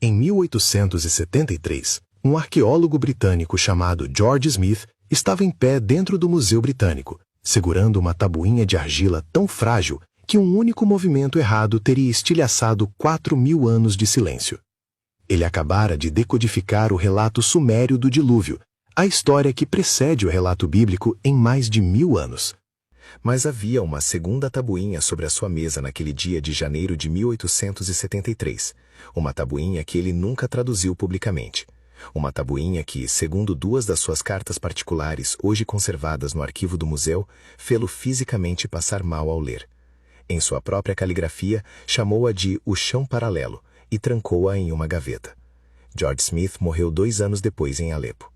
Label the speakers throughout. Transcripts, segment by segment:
Speaker 1: Em 1873, um arqueólogo britânico chamado George Smith estava em pé dentro do Museu Britânico, segurando uma tabuinha de argila tão frágil que um único movimento errado teria estilhaçado 4.000 anos de silêncio. Ele acabara de decodificar o relato sumério do dilúvio, a história que precede o relato bíblico em mais de 1.000 anos. Mas havia uma segunda tabuinha sobre a sua mesa naquele dia de janeiro de 1873, uma tabuinha que ele nunca traduziu publicamente. Uma tabuinha que, segundo 2 das suas cartas particulares, hoje conservadas no arquivo do museu, fê-lo fisicamente passar mal ao ler. Em sua própria caligrafia, chamou-a de O Chão Paralelo e trancou-a em uma gaveta. George Smith morreu 2 anos depois em Alepo.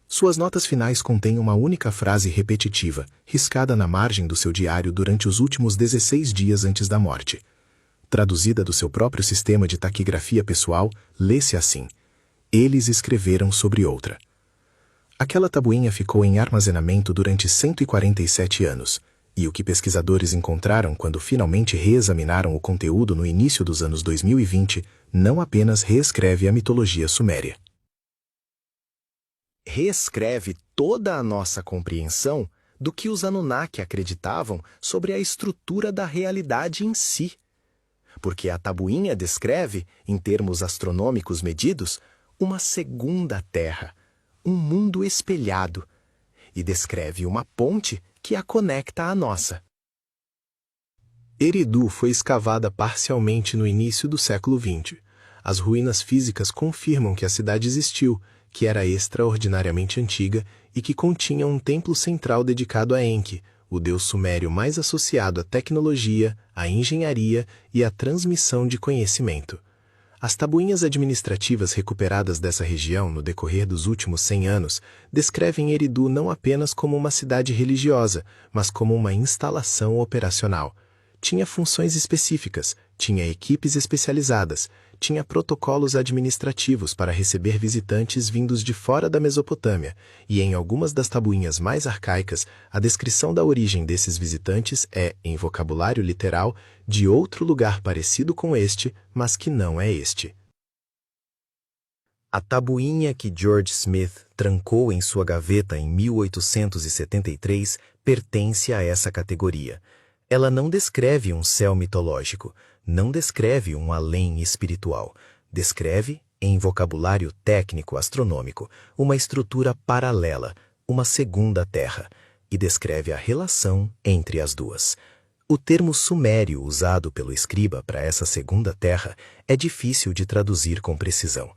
Speaker 1: Suas notas finais contêm uma única frase repetitiva, riscada na margem do seu diário durante os últimos 16 dias antes da morte. Traduzida do seu próprio sistema de taquigrafia pessoal, lê-se assim: eles escreveram sobre outra. Aquela tabuinha ficou em armazenamento durante 147 anos, e o que pesquisadores encontraram quando finalmente reexaminaram o conteúdo no início dos anos 2020 não apenas reescreve a mitologia suméria. Reescreve toda a nossa compreensão do que os Anunnaki acreditavam sobre a estrutura da realidade em si. Porque a tabuinha descreve, em termos astronômicos medidos, uma segunda Terra, um mundo espelhado, e descreve uma ponte que a conecta à nossa. Eridu foi escavada parcialmente no início do século XX. As ruínas físicas confirmam que a cidade existiu, que era extraordinariamente antiga e que continha um templo central dedicado a Enki, o deus sumério mais associado à tecnologia, à engenharia e à transmissão de conhecimento. As tabuinhas administrativas recuperadas dessa região no decorrer dos últimos 100 anos descrevem Eridu não apenas como uma cidade religiosa, mas como uma instalação operacional. Tinha funções específicas, tinha equipes especializadas, tinha protocolos administrativos para receber visitantes vindos de fora da Mesopotâmia, e em algumas das tabuinhas mais arcaicas, a descrição da origem desses visitantes é, em vocabulário literal, de outro lugar parecido com este, mas que não é este. A tabuinha que George Smith trancou em sua gaveta em 1873 pertence a essa categoria. Ela não descreve um céu mitológico, não descreve um além espiritual. Descreve, em vocabulário técnico astronômico, uma estrutura paralela, uma segunda Terra, e descreve a relação entre as duas. O termo sumério usado pelo escriba para essa segunda Terra é difícil de traduzir com precisão.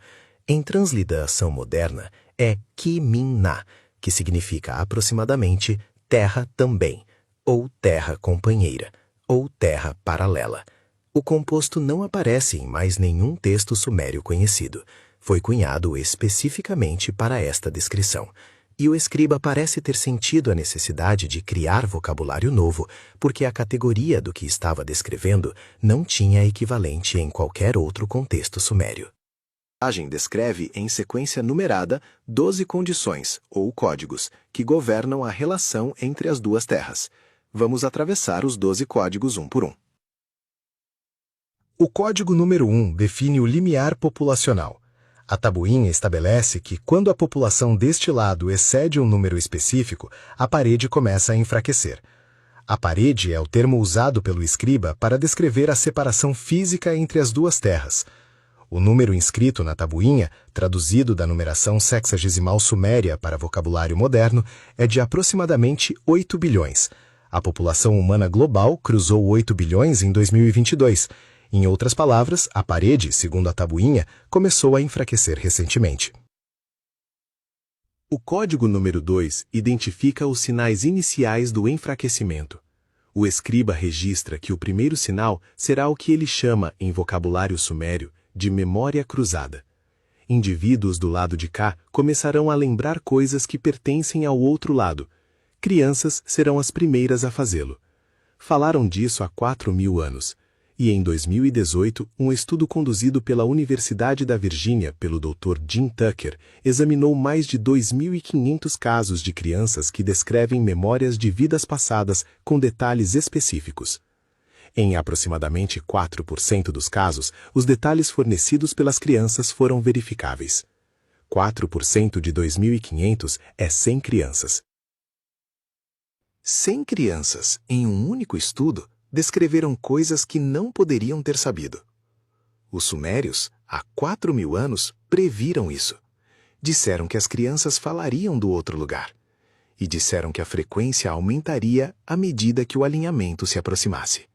Speaker 1: Em transliteração moderna, é Ki-Min-Na, que significa aproximadamente terra também, ou terra companheira, ou terra paralela. O composto não aparece em mais nenhum texto sumério conhecido. Foi cunhado especificamente para esta descrição. E o escriba parece ter sentido a necessidade de criar vocabulário novo, porque a categoria do que estava descrevendo não tinha equivalente em qualquer outro contexto sumério. A imagem descreve, em sequência numerada, 12 condições, ou códigos, que governam a relação entre as duas terras. Vamos atravessar os 12 códigos um por um. O código número 1 define o limiar populacional. A tabuinha estabelece que, quando a população deste lado excede um número específico, a parede começa a enfraquecer. A parede é o termo usado pelo escriba para descrever a separação física entre as duas terras. O número inscrito na tabuinha, traduzido da numeração sexagesimal suméria para vocabulário moderno, é de aproximadamente 8 bilhões. A população humana global cruzou 8 bilhões em 2022. Em outras palavras, a parede, segundo a tabuinha, começou a enfraquecer recentemente. O código número 2 identifica os sinais iniciais do enfraquecimento. O escriba registra que o primeiro sinal será o que ele chama, em vocabulário sumério, de memória cruzada. Indivíduos do lado de cá começarão a lembrar coisas que pertencem ao outro lado. Crianças serão as primeiras a fazê-lo. Falaram disso há 4.000 anos. E em 2018, um estudo conduzido pela Universidade da Virgínia pelo Dr. Jim Tucker examinou mais de 2.500 casos de crianças que descrevem memórias de vidas passadas com detalhes específicos. Em aproximadamente 4% dos casos, os detalhes fornecidos pelas crianças foram verificáveis. 4% de 2.500 é 100 crianças. 100 crianças, em um único estudo, descreveram coisas que não poderiam ter sabido. Os sumérios, há 4.000 anos, previram isso. Disseram que as crianças falariam do outro lugar. E disseram que a frequência aumentaria à medida que o alinhamento se aproximasse.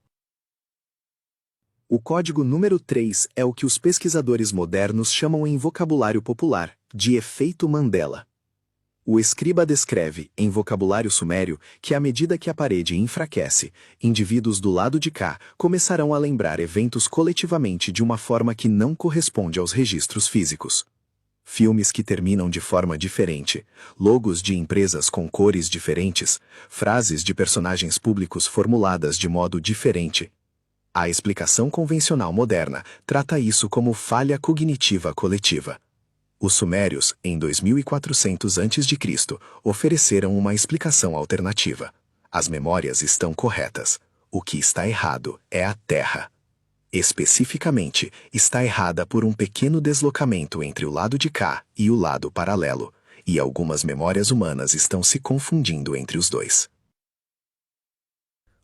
Speaker 1: O código número 3 é o que os pesquisadores modernos chamam em vocabulário popular de efeito Mandela. O escriba descreve, em vocabulário sumério, que à medida que a parede enfraquece, indivíduos do lado de cá começarão a lembrar eventos coletivamente de uma forma que não corresponde aos registros físicos. Filmes que terminam de forma diferente, logos de empresas com cores diferentes, frases de personagens públicos formuladas de modo diferente. A explicação convencional moderna trata isso como falha cognitiva coletiva. Os sumérios, em 2400 a.C., ofereceram uma explicação alternativa. As memórias estão corretas. O que está errado é a Terra. Especificamente, está errada por um pequeno deslocamento entre o lado de cá e o lado paralelo, e algumas memórias humanas estão se confundindo entre os dois.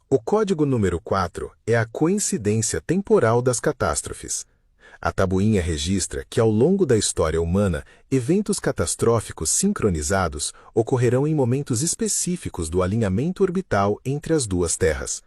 Speaker 1: O código número 4 é a coincidência temporal das catástrofes. A tabuinha registra que, ao longo da história humana, eventos catastróficos sincronizados ocorrerão em momentos específicos do alinhamento orbital entre as duas terras.